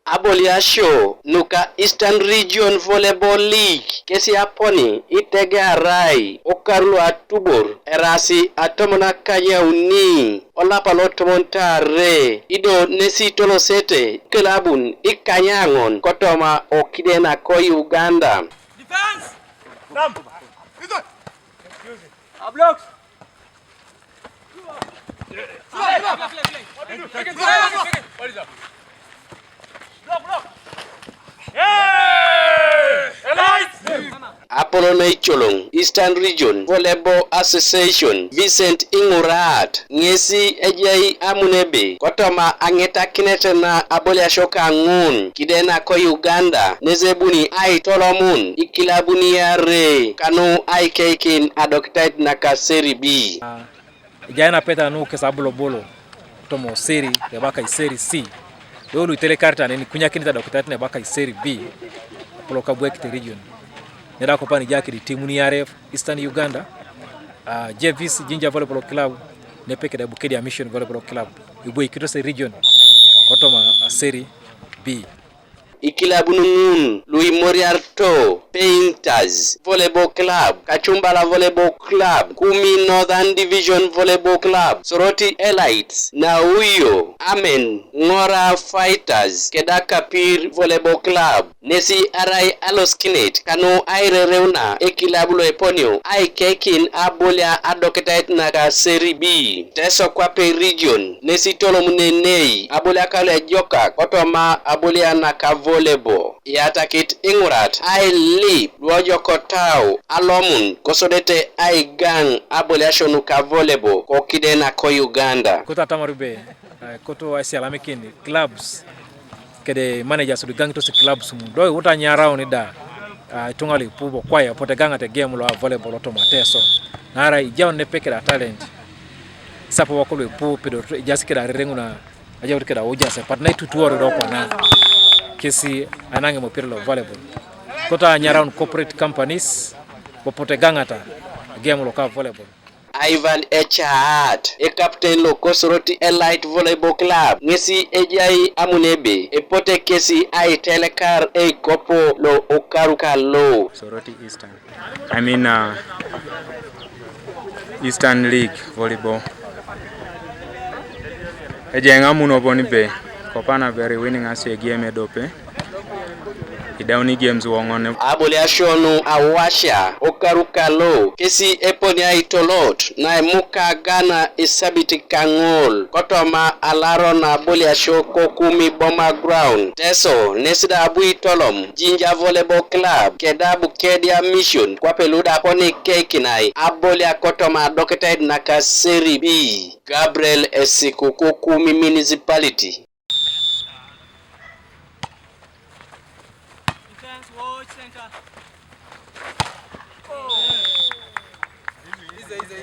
Abolia show nuka Eastern Region Volleyball League kesi aponi itege arai okaru atubor erasi atomona kanya uni olapalo tomontare ido nesi tolosete kelabun ikanyangon kotoma okidena ko Uganda. Defense! Ram! Blocks! What is up? Block! Apollo Cholong, Eastern Region Volleyball Association, Vincent Ingurat, Ngesi Ejililiunos Amunebe, Kotoma Angetakin na abolia shoka ngun, kidena ko Uganda, nezebuni ai tolomun, ikilabuni yare, kanu Eyapiei Angetakin na kaseri B. Jana peta nu kesa bolo tomo seri ya baka seri C. Dolu itele karta ni kunyakinita doktati na baka seri B. Apollo kabwekite region. Nera kopani jaki di timu ni RF Eastern Uganda. JVC Jinja Volleyball Club nepeke da Bukedi Mission Volleyball Club. Ibo ikitose region. Kotoma seri B. Ikilabunun, Louis Moriarto, Painters, Volleyball Club, Kachumbala Volleyball Club, Kumi Northern Division Volleyball Club, Soroti Elites, Nauyo, Amen, Ngora Fighters, Kedakapir Volleyball Club, Nesi Arai Aloskinet, Kanu Aire Reuna, Ekilabulo Eponio, Eyapiei Abolia Angetakin na Seri B, Teso Kwape Region, Nesi Tolomunenei, Abolia Kale Joka, Kotoma Abolia Naka Volleyball. Yatakit Ingurat, I live, Rojo Kotao, Alomun, Kosodete I gang, Abolia Shonuka Volleyball, Kokidena ko Uganda. Kota tamarube, koto aisi alamekini, clubs, kede managers of the gang to the clubs, doi uta nyarao ni da, tungali pubo kwaya, pote ganga te game lo volleyball otomateso. Nara ijao nepeke da talent. Sapo wakolo pubo pedo, jasi keda rengu na, ajao keda ujase, patna itutuwa ropa na. Kesi anange mopira lo volleyball. Kota nyaraun corporate companies popote gangata game lo ka volleyball. Ivan Echat, captain lo Soroti Elite Volleyball Club, Ngesi Ejililiunos Amunebe, pote kesi ai telekar kopo lo okaruka lo. Soroti Eastern. I mean Eastern League Volleyball. Ejenga muno boni be. Kopana very winning as a game dope. Idawni games wongone. Abolia shonu awasha okaruka lo kesi eponi aitolot na muka gana isabiti kangol kotoma alaro na abolia shoko kumi Boma Ground teso nesida abui tolom Jinja Volleyball Club kedabu kedia mission kwa peluda poni kekinai abolia kotoma Angetakin na kaseri B. Gabriel Esikuku Kumi Municipality. Watch center. Oh. Easy.